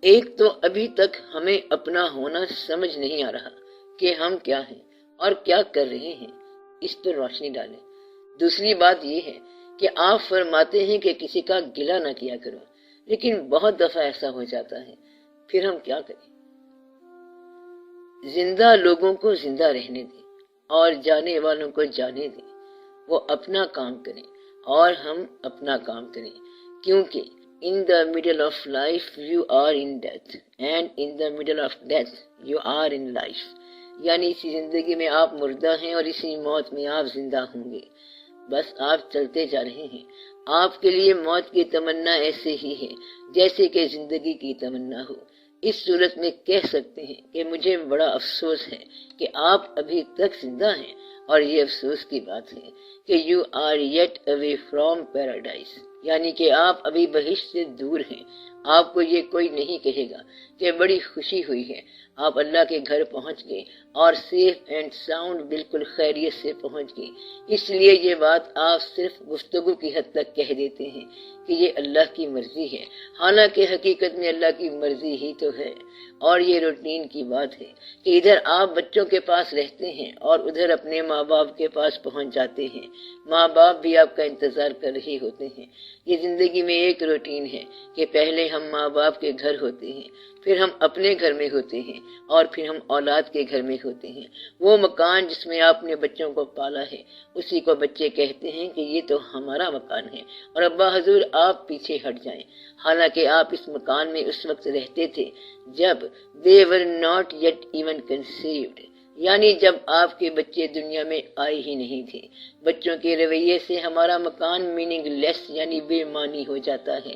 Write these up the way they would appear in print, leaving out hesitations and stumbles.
ایک تو ابھی تک ہمیں اپنا ہونا سمجھ نہیں آ رہا کہ ہم کیا ہیں اور کیا کر رہے ہیں، اس پر روشنی ڈالیں۔ دوسری بات یہ ہے کہ آپ فرماتے ہیں کہ کسی کا گلہ نہ کیا کرو، لیکن بہت دفعہ ایسا ہو جاتا ہے، پھر ہم کیا کریں؟ زندہ لوگوں کو زندہ رہنے دیں اور جانے والوں کو جانے دیں، وہ اپنا کام کریں اور ہم اپنا کام کریں، کیونکہ in the middle of life you are in death and in the middle of death you are in life، یعنی اسی زندگی میں آپ مردہ ہیں اور اسی موت میں آپ زندہ ہوں گے۔ بس آپ چلتے جا رہے ہیں۔ آپ کے لیے موت کی تمنا ایسے ہی ہے جیسے کہ زندگی کی تمنا ہو۔ اس صورت میں کہہ سکتے ہیں کہ مجھے بڑا افسوس ہے کہ آپ ابھی تک زندہ ہیں، اور یہ افسوس کی بات ہے کہ you are yet away from paradise، یعنی کہ آپ ابھی بہشت سے دور ہیں۔ آپ کو یہ کوئی نہیں کہے گا کہ بڑی خوشی ہوئی ہے، آپ اللہ کے گھر پہنچ گئے اور سیف اینڈ ساؤنڈ بالکل خیریت سے پہنچ گئے۔ اس لیے یہ بات آپ صرف گفتگو کی حد تک کہہ دیتے ہیں کہ یہ اللہ کی مرضی ہے، حالانکہ حقیقت میں اللہ کی مرضی ہی تو ہے۔ اور یہ روٹین کی بات ہے کہ ادھر آپ بچوں کے پاس رہتے ہیں اور ادھر اپنے ماں باپ کے پاس پہنچ جاتے ہیں۔ ماں باپ بھی آپ کا انتظار کر رہے ہوتے ہیں۔ یہ زندگی میں ایک روٹین ہے کہ پہلے ہم ماں باپ کے گھر ہوتے ہیں، پھر ہم اپنے گھر میں ہوتے ہیں، اور پھر ہم اولاد کے گھر میں ہوتے ہیں۔ وہ مکان جس میں آپ نے بچوں کو پالا ہے، اسی کو بچے کہتے ہیں کہ یہ تو ہمارا مکان ہے، اور ابا حضور آپ پیچھے ہٹ جائیں، حالانکہ آپ اس مکان میں اس وقت رہتے تھے جب they were not yet even conceived، یعنی جب آپ کے بچے دنیا میں آئے ہی نہیں تھے۔ بچوں کے رویے سے ہمارا مکان میننگ لیس یعنی بے معنی ہو جاتا ہے۔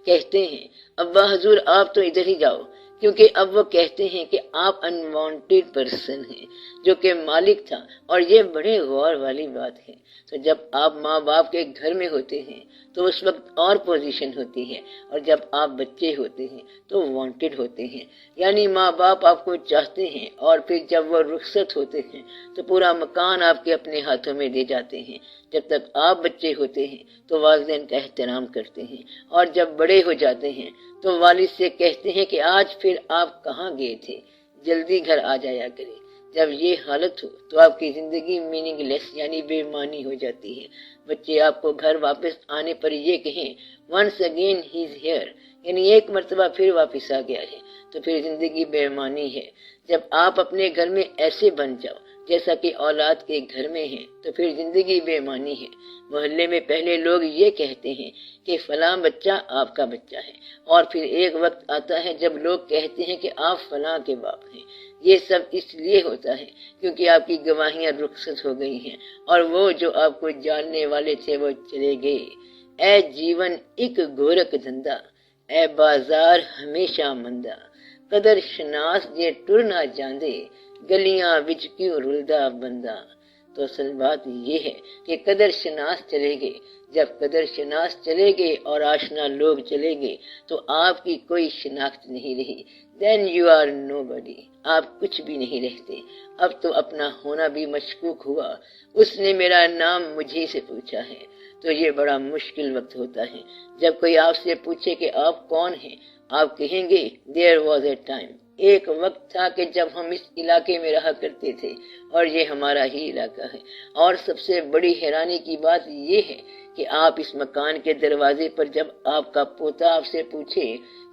کہتے ہیں ابا حضور آپ تو ادھر ہی جاؤ، کیونکہ اب وہ کہتے ہیں کہ آپ انوانٹیڈ پرسن ہیں جو کہ مالک تھا، اور یہ بڑے غور والی بات ہے۔ تو جب آپ ماں باپ کے گھر میں ہوتے ہیں تو اس وقت اور پوزیشن ہوتی ہے، اور جب آپ بچے ہوتے ہیں تو وانٹیڈ ہوتے ہیں، یعنی ماں باپ آپ کو چاہتے ہیں، اور پھر جب وہ رخصت ہوتے ہیں تو پورا مکان آپ کے اپنے ہاتھوں میں دے جاتے ہیں۔ جب تک آپ بچے ہوتے ہیں تو والدین کا احترام کرتے ہیں، اور جب بڑے ہو جاتے ہیں تو والد سے کہتے ہیں کہ آج پھر آپ کہاں گئے تھے، جلدی گھر آ جایا کرے۔ جب یہ حالت ہو تو آپ کی زندگی میننگ لیس یعنی بے معنی ہو جاتی ہے۔ بچے آپ کو گھر واپس آنے پر یہ کہیں once again he is here، یعنی ایک مرتبہ پھر واپس آ گیا ہے، تو پھر زندگی بے معنی ہے۔ جب آپ اپنے گھر میں ایسے بن جاؤ جیسا کہ اولاد کے گھر میں ہیں تو پھر زندگی بے معنی ہے۔ محلے میں پہلے لوگ یہ کہتے ہیں کہ فلاں بچہ آپ کا بچہ ہے، اور پھر ایک وقت آتا ہے جب لوگ کہتے ہیں کہ آپ فلاں کے باپ ہیں۔ یہ سب اس لیے ہوتا ہے کیونکہ آپ کی گواہیاں رخصت ہو گئی ہیں، اور وہ جو آپ کو جاننے والے تھے وہ چلے گئے۔ اے جیون ایک گورک دھندا، اے بازار ہمیشہ مندہ، قدر شناس جے ٹر نہ جاندے، گلیاں وچ کیوں رلدا بندہ۔ تو اصل بات یہ ہے کہ قدر شناس چلے گئے۔ جب قدر شناس چلے گئے اور آشنا لوگ چلے گئے تو آپ کی کوئی شناخت نہیں رہی۔ then you are nobody، آپ کچھ بھی نہیں رہتے۔ اب تو اپنا ہونا بھی مشکوک ہوا۔ اس نے میرا نام مجھے سے پوچھا ہے، تو یہ بڑا مشکل وقت ہوتا ہے جب کوئی آپ سے پوچھے کہ آپ کون ہیں۔ آپ کہیں گے there was a time، ایک وقت تھا کہ جب ہم اس علاقے میں رہا کرتے تھے، اور یہ ہمارا ہی علاقہ ہے۔ اور سب سے بڑی حیرانی کی بات یہ ہے کہ آپ اس مکان کے دروازے پر جب آپ کا پوتا آپ سے پوچھے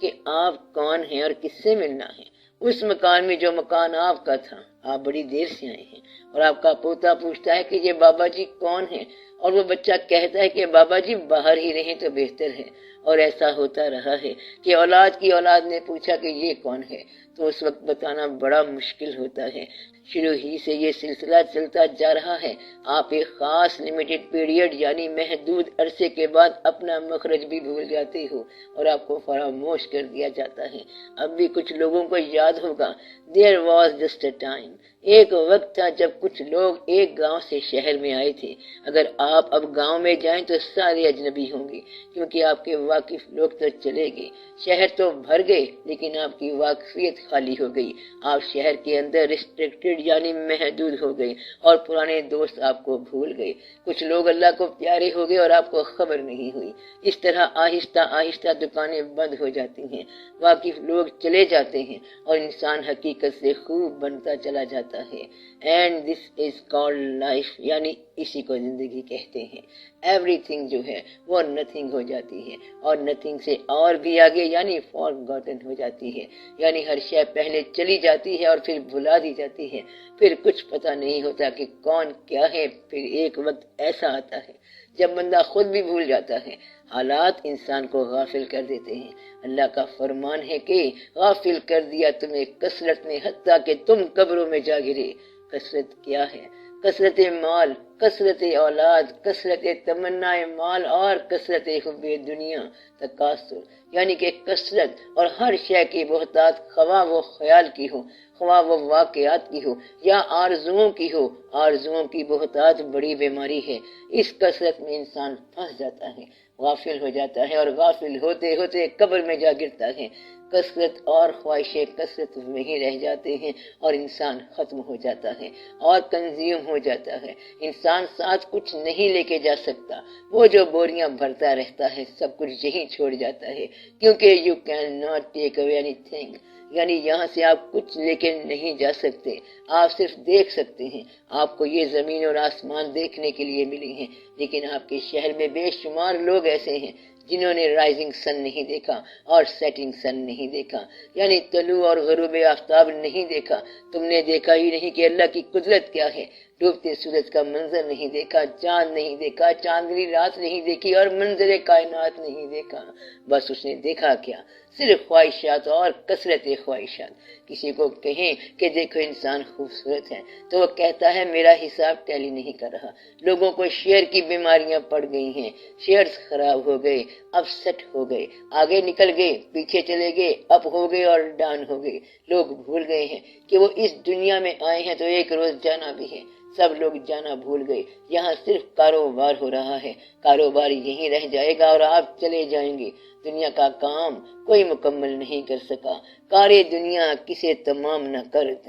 کہ آپ کون ہیں اور کس سے ملنا ہے، اس مکان میں جو مکان آپ کا تھا، آپ بڑی دیر سے آئے ہیں، اور آپ کا پوتا پوچھتا ہے کہ یہ بابا جی کون ہیں، اور وہ بچہ کہتا ہے کہ بابا جی باہر ہی رہیں تو بہتر ہے۔ اور ایسا ہوتا رہا ہے کہ اولاد کی اولاد نے پوچھا کہ یہ کون ہے، تو اس وقت بتانا بڑا مشکل ہوتا ہے۔ شروع ہی سے یہ سلسلہ چلتا جا رہا ہے۔ آپ ایک خاص لمیٹڈ پیریڈ یعنی محدود عرصے کے بعد اپنا مخرج بھی بھول جاتے ہو، اور آپ کو فراموش کر دیا جاتا ہے۔ اب بھی کچھ لوگوں کو یاد ہوگا there was just a time، ایک وقت تھا جب کچھ لوگ ایک گاؤں سے شہر میں آئے تھے۔ اگر آپ اب گاؤں میں جائیں تو سارے اجنبی ہوں گے، کیونکہ آپ کے واقف لوگ تو چلے گئے۔ شہر تو بھر گئے لیکن آپ کی واقفیت خالی ہو گئی۔ آپ شہر کے اندر ریسٹرکٹڈ لمیٹڈ یعنی محدود ہو گئی اور پرانے دوست آپ کو بھول گئے. کچھ لوگ اللہ کو پیارے ہو گئے اور آپ کو خبر نہیں ہوئی. اس طرح آہستہ آہستہ دکانیں بند ہو جاتی ہیں، واقف لوگ چلے جاتے ہیں اور انسان حقیقت سے خوب بنتا چلا جاتا ہے. And this is called life, یعنی اسی کو زندگی کہتے ہیں. ایوری تھنگ جو ہے وہ نتھنگ ہو جاتی ہے اور نتھنگ سے اور بھی آگے یعنی فارگاٹن ہو جاتی ہے. یعنی ہر شے پہلے چلی جاتی ہے اور پھر بھلا دی جاتی ہے. پھر کچھ پتہ نہیں ہوتا کہ کون کیا ہے. پھر ایک وقت ایسا آتا ہے جب بندہ خود بھی بھول جاتا ہے. حالات انسان کو غافل کر دیتے ہیں. اللہ کا فرمان ہے کہ غافل کر دیا تمہیں کثرت نے حتیٰ کہ تم قبروں میں جا گرے. کثرت کیا ہے؟ کثرت مال، کثرت اولاد، کثرت تمنا مال اور کثرت حب دنیا، تکاثر، یعنی کہ کثرت اور ہر شے کی بہتات، خواہ وہ خیال کی ہو، خواہ وہ واقعات کی ہو یا آرزوؤں کی ہو. آرزوؤں کی بہتات بڑی بیماری ہے. اس کثرت میں انسان پھنس جاتا ہے، غافل ہو جاتا ہے اور غافل ہوتے ہوتے قبر میں جا گرتا ہے. کثرت اور خواہشیں کثرت میں ہی رہ جاتے ہیں اور انسان ختم ہو جاتا ہے اور کنزیوم ہو جاتا ہے. انسان ساتھ کچھ نہیں لے کے جا سکتا. وہ جو بوریاں بھرتا رہتا ہے سب کچھ یہیں چھوڑ جاتا ہے، کیونکہ you can not take away any thing, یعنی یہاں سے آپ کچھ لے کے نہیں جا سکتے. آپ صرف دیکھ سکتے ہیں. آپ کو یہ زمین اور آسمان دیکھنے کے لیے ملی ہیں، لیکن آپ کے شہر میں بے شمار لوگ ایسے ہیں جنہوں نے رائزنگ سن نہیں دیکھا اور سیٹنگ سن نہیں دیکھا، یعنی طلوع اور غروب آفتاب نہیں دیکھا. تم نے دیکھا ہی نہیں کہ اللہ کی قدرت کیا ہے. ڈوبتے سورج کا منظر نہیں دیکھا، چاند نہیں دیکھا، چاندنی رات نہیں دیکھی اور منظر کائنات نہیں دیکھا. بس اس نے دیکھا کیا؟ صرف خواہشات اور کثرت خواہشات. کسی کو کہیں کہ دیکھو انسان خوبصورت ہے تو وہ کہتا ہے میرا حساب ٹیلی نہیں کر رہا. لوگوں کو شیئر کی بیماریاں پڑ گئی ہیں، شیئرز خراب ہو گئے، اپ سیٹ ہو گئے، آگے نکل گئے، پیچھے چلے گئے، اپ ہو گئے اور ڈاؤن ہو گئے. لوگ بھول گئے ہیں کہ وہ اس دنیا میں آئے ہیں تو ایک روز جانا بھی ہے. سب لوگ جانا بھول گئے. یہاں صرف کاروبار ہو رہا ہے. کاروبار یہیں رہ جائے گا اور آپ چلے جائیں گے. دنیا کا کام کوئی مکمل نہیں کر سکا. کارے دنیا کسے تمام نہ کرد،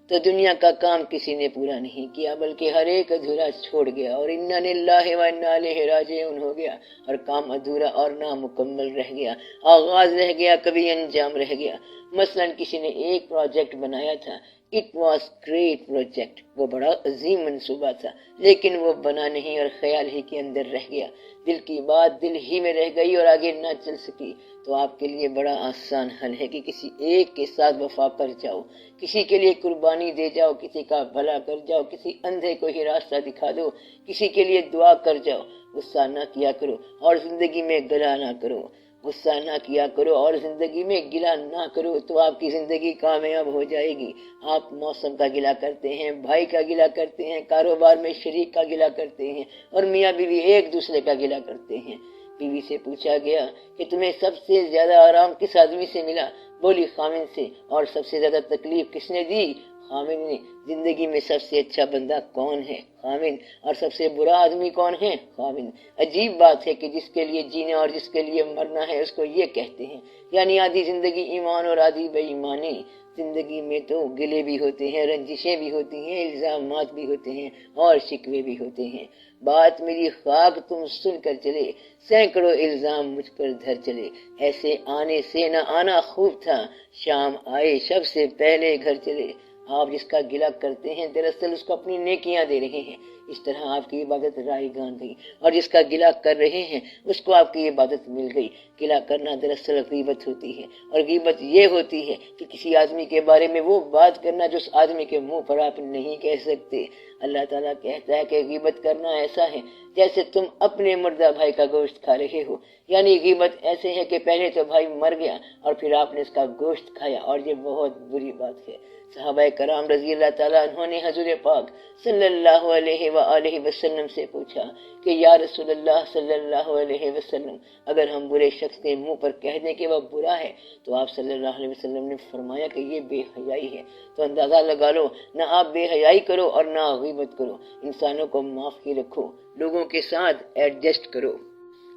تو دنیا کا کام کسی نے پورا نہیں کیا بلکہ ہر ایک ادھورا چھوڑ گیا اور انا للہ و انا الیہ راجعون ہو گیا اور کام ادھورا اور نامکمل رہ گیا. آغاز رہ گیا، کبھی انجام رہ گیا. مثلا کسی نے ایک پروجیکٹ بنایا تھا. اٹ واز گریٹ پروجیکٹ، وہ بڑا عظیم منصوبہ تھا، لیکن وہ بنا نہیں اور خیال ہی کے اندر رہ گیا. دل کی بات دل ہی میں رہ گئی اور آگے نہ چل سکی. تو آپ کے لیے بڑا آسان حل ہے کہ کسی ایک کے ساتھ وفا کر جاؤ، کسی کے لیے قربانی دے جاؤ، کسی کا بھلا کر جاؤ، کسی اندھے کو ہی راستہ دکھا دو، کسی کے لیے دعا کر جاؤ. غصہ نہ کیا کرو اور زندگی میں گلہ نہ کرو. غصہ نہ کیا کرو اور زندگی میں گلہ نہ کرو تو آپ کی زندگی کامیاب ہو جائے گی. آپ موسم کا گلہ کرتے ہیں، بھائی کا گلہ کرتے ہیں، کاروبار میں شریک کا گلہ کرتے ہیں اور میاں بیوی ایک دوسرے کا گلہ کرتے ہیں. بیوی سے پوچھا گیا کہ تمہیں سب سے زیادہ آرام کس آدمی سے ملا؟ بولی خامن سے. اور سب سے زیادہ تکلیف کس نے دی؟ خامن نے. زندگی میں سب سے اچھا بندہ کون ہے؟ خامن. اور سب سے برا آدمی کون ہے؟ خامن. عجیب بات ہے کہ جس کے لیے جینا اور جس کے لیے مرنا ہے اس کو یہ کہتے ہیں، یعنی آدھی زندگی ایمان اور آدھی بے ایمانی. زندگی میں تو گلے بھی ہوتے ہیں، رنجشیں بھی ہوتی ہیں، الزامات بھی ہوتے ہیں اور شکوے بھی ہوتے ہیں. بات میری خاک تم سن کر چلے، سینکڑوں الزام مجھ پر دھر چلے. ایسے آنے سے نہ آنا خوب تھا، شام آئے شب سے پہلے گھر چلے. آپ جس کا گلہ کرتے ہیں دراصل اس کو اپنی نیکیاں دے رہے ہیں. اس طرح آپ کی عبادت رائے گان گئی اور جس کا گلہ کر رہے ہیں اس کو آپ کی عبادت مل گئی. گلہ کرنا دراصل غیبت ہوتی ہے اور غیبت یہ ہوتی ہے کہ کسی آدمی کے بارے میں وہ بات کرنا جو اس آدمی کے منہ پر آپ نہیں کہہ سکتے. اللہ تعالیٰ کہتا ہے کہ غیبت کرنا ایسا ہے جیسے تم اپنے مردہ بھائی کا گوشت کھا رہے ہو. یعنی غیبت ایسے ہے کہ پہلے تو بھائی مر گیا اور پھر آپ نے اس کا گوشت کھایا اور یہ بہت بری بات ہے. صحابہ کرام رضی اللہ تعالیٰ عنہ نے حضور پاک صلی اللہ علیہ وآلہ وسلم سے پوچھا کہ یا رسول اللہ صلی اللہ علیہ وسلم، اگر ہم برے شخص کے منہ پر کہہ دیں کہ وہ برا ہے تو آپ صلی اللہ علیہ وسلم نے فرمایا کہ یہ بے حیائی ہے. تو اندازہ لگا لو، نہ آپ بے حیائی کرو اور نہ غیبت کرو. انسانوں کو معاف ہی رکھو، لوگوں کے ساتھ ایڈجسٹ کرو.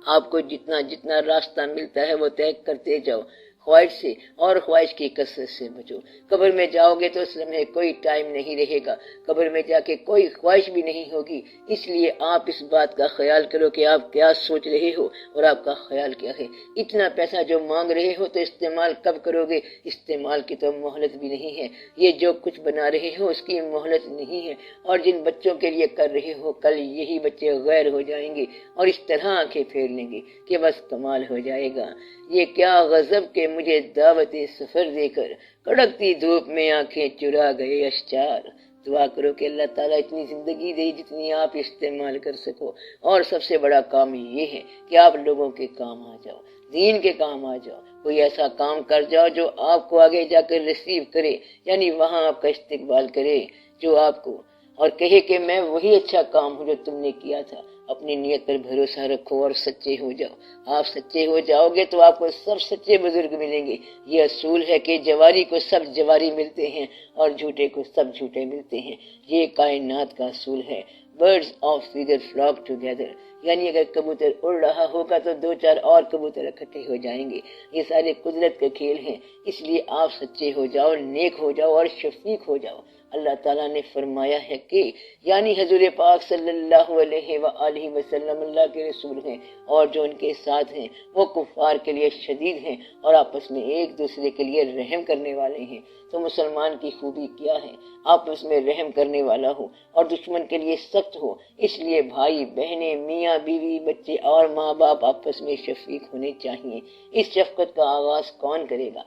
آپ کو جتنا راستہ ملتا ہے وہ طے کرتے جاؤ. خواہش سے اور خواہش کی کثرت سے بچو۔ قبر میں جاؤ گے تو اس لمحے کوئی ٹائم نہیں رہے گا، قبر میں جا کے کوئی خواہش بھی نہیں ہوگی۔ اس لیے آپ اس بات کا خیال کرو کہ آپ کیا سوچ رہے ہو اور آپ کا خیال کیا ہے۔ اتنا پیسہ جو مانگ رہے ہو تو استعمال کب کرو گے؟ استعمال کی تو مہلت بھی نہیں ہے۔ یہ جو کچھ بنا رہے ہو اس کی مہلت نہیں ہے، اور جن بچوں کے لیے کر رہے ہو کل یہی بچے غیر ہو جائیں گے اور اس طرح آنکھیں پھیر لیں گے کہ بس کمال ہو جائے گا۔ یہ کیا غضب کہ مجھے دعوت سفر دے کر کڑکتی دھوپ میں آنکھیں چرا گئے اشجار۔ دعا کرو کہ اللہ تعالیٰ اتنی زندگی دے جتنی آپ استعمال کر سکو، اور سب سے بڑا کام یہ ہے کہ آپ لوگوں کے کام آ جاؤ، دین کے کام آ جاؤ، کوئی ایسا کام کر جاؤ جو آپ کو آگے جا کر ریسیو کرے، یعنی وہاں آپ کا استقبال کرے، جو آپ کو اور کہے کہ میں وہی اچھا کام ہوں جو تم نے کیا تھا۔ اپنی نیت پر بھروسہ رکھو اور سچے ہو جاؤ۔ آپ سچے ہو جاؤ گے تو آپ کو سب سچے بزرگ ملیں گے۔ یہ اصول ہے کہ جواری کو سب جواری ملتے ہیں اور جھوٹے کو سب جھوٹے ملتے ہیں۔ یہ کائنات کا اصول ہے۔ Birds of feather flock together, یعنی اگر کبوتر اڑ رہا ہوگا تو دو چار اور کبوتر اکٹھے ہو جائیں گے۔ یہ سارے قدرت کے کھیل ہیں، اس لیے آپ سچے ہو جاؤ، نیک ہو جاؤ اور شفیق ہو جاؤ۔ اللہ تعالیٰ نے فرمایا ہے کہ یعنی حضور پاک صلی اللہ علیہ وآلہ وسلم اللہ کے رسول ہیں، اور جو ان کے ساتھ ہیں وہ کفار کے لیے شدید ہیں اور آپس میں ایک دوسرے کے لیے رحم کرنے والے ہیں۔ تو مسلمان کی خوبی کیا ہے؟ آپس میں رحم کرنے والا ہو اور دشمن کے لیے سخت ہو۔ اس لیے بھائی بہنیں، میاں بیوی، بچے اور ماں باپ آپس میں شفیق ہونے چاہیے۔ اس شفقت کا آغاز کون کرے گا؟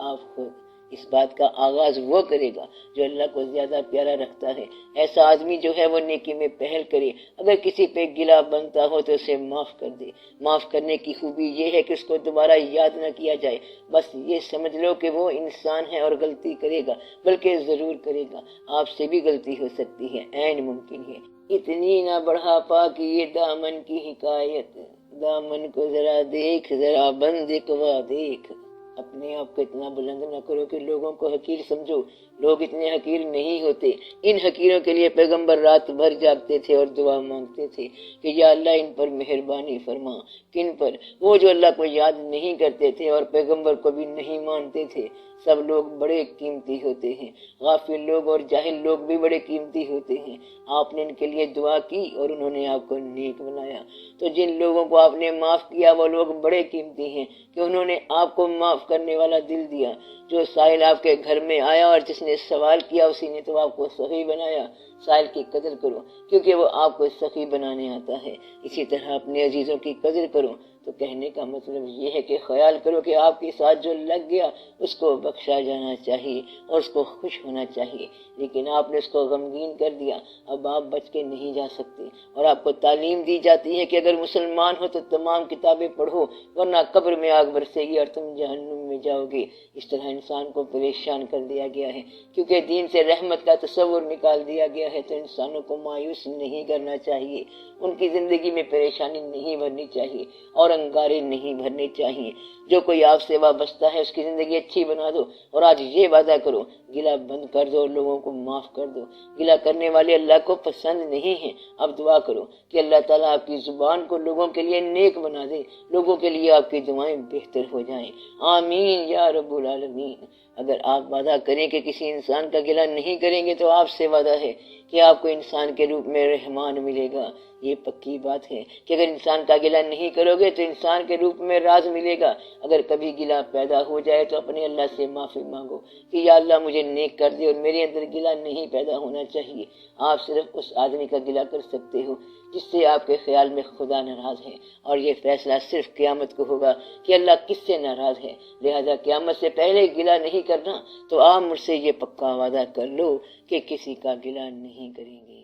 آپ خود۔ اس بات کا آغاز وہ کرے گا جو اللہ کو زیادہ پیارا رکھتا ہے۔ ایسا آدمی جو ہے وہ نیکی میں پہل کرے، اگر کسی پہ گلا بنتا ہو تو اسے معاف کر دے۔ معاف کرنے کی خوبی یہ ہے کہ اس کو دوبارہ یاد نہ کیا جائے، بس یہ سمجھ لو کہ وہ انسان ہے اور غلطی کرے گا، بلکہ ضرور کرے گا۔ آپ سے بھی غلطی ہو سکتی ہے، عین ممکن ہے۔ اتنی نہ بڑھا پا کہ یہ دامن کی حکایت، دامن کو ذرا دیکھ، ذرا بند اقوا دیکھ۔ اپنے آپ کو اتنا بلند نہ کرو کہ لوگوں کو حقیر سمجھو۔ لوگ اتنے حقیر نہیں ہوتے۔ ان حقیروں کے لیے پیغمبر رات بھر جاگتے تھے اور دعا مانگتے تھے کہ یا اللہ ان پر مہربانی فرما۔ کن پر؟ وہ جو اللہ کو یاد نہیں کرتے تھے اور پیغمبر کو بھی نہیں مانتے تھے۔ سب لوگ بڑے قیمتی ہوتے ہیں، غافل لوگ اور جاہل لوگ بھی بڑے قیمتی ہوتے ہیں۔ آپ نے ان کے لیے دعا کی اور انہوں نے آپ کو نیک بنایا۔ تو جن لوگوں کو آپ نے معاف کیا وہ لوگ بڑے قیمتی ہیں کہ انہوں نے آپ کو معاف کرنے والا دل دیا۔ جو سائل آپ کے گھر میں آیا اور جس نے سوال کیا اسی نے تو آپ کو سخی بنایا۔ سائل کی قدر کرو کیونکہ وہ آپ کو سخی بنانے آتا ہے۔ اسی طرح اپنے عزیزوں کی قدر کرو۔ تو کہنے کا مطلب یہ ہے کہ خیال کرو کہ آپ کے ساتھ جو لگ گیا اس کو بخشا جانا چاہیے اور اس کو خوش ہونا چاہیے، لیکن آپ نے اس کو غمگین کر دیا۔ اب آپ بچ کے نہیں جا سکتے، اور آپ کو تعلیم دی جاتی ہے کہ اگر مسلمان ہو تو تمام کتابیں پڑھو ورنہ قبر میں آگ برسے گی اور تم جہنم میں جاؤ گے۔ اس طرح انسان کو پریشان کر دیا گیا ہے، کیونکہ دین سے رحمت کا تصور نکال دیا گیا ہے۔ تو انسانوں کو مایوس نہیں کرنا چاہیے، ان کی زندگی میں پریشانی نہیں بھرنی چاہیے اور انگارے نہیں بھرنے چاہیے۔ جو کوئی آپ سے وابستہ ہے اس کی زندگی اچھی بنا دو، اور آج یہ وعدہ کرو گلہ بند کر دو اور لوگوں کو معاف کر دو۔ گلہ کرنے والے اللہ کو پسند نہیں ہیں۔ اب دعا کرو کہ اللہ تعالیٰ آپ کی زبان کو لوگوں کے لیے نیک بنا دے، لوگوں کے لیے آپ کی دعائیں بہتر ہو جائیں۔ آمین یا رب العالمین۔ اگر آپ وعدہ کریں کہ کسی انسان کا گلہ نہیں کریں گے تو آپ سے وعدہ ہے کہ آپ کو انسان کے روپ میں رحمان ملے گا۔ یہ پکی بات ہے کہ اگر انسان کا گلہ نہیں کرو گے تو انسان کے روپ میں راز ملے گا۔ اگر کبھی گلہ پیدا ہو جائے تو اپنے اللہ سے معافی مانگو کہ یا اللہ مجھے نیک کر دے اور میرے اندر گلہ نہیں پیدا ہونا چاہیے۔ آپ صرف اس آدمی کا گلہ کر سکتے ہو جس سے آپ کے خیال میں خدا ناراض ہے، اور یہ فیصلہ صرف قیامت کو ہوگا کہ اللہ کس سے ناراض ہے۔ لہذا قیامت سے پہلے گلہ نہیں کرنا، تو آپ مجھ سے یہ پکا وعدہ کر لو کہ کسی کا گلہ نہیں کریں گے۔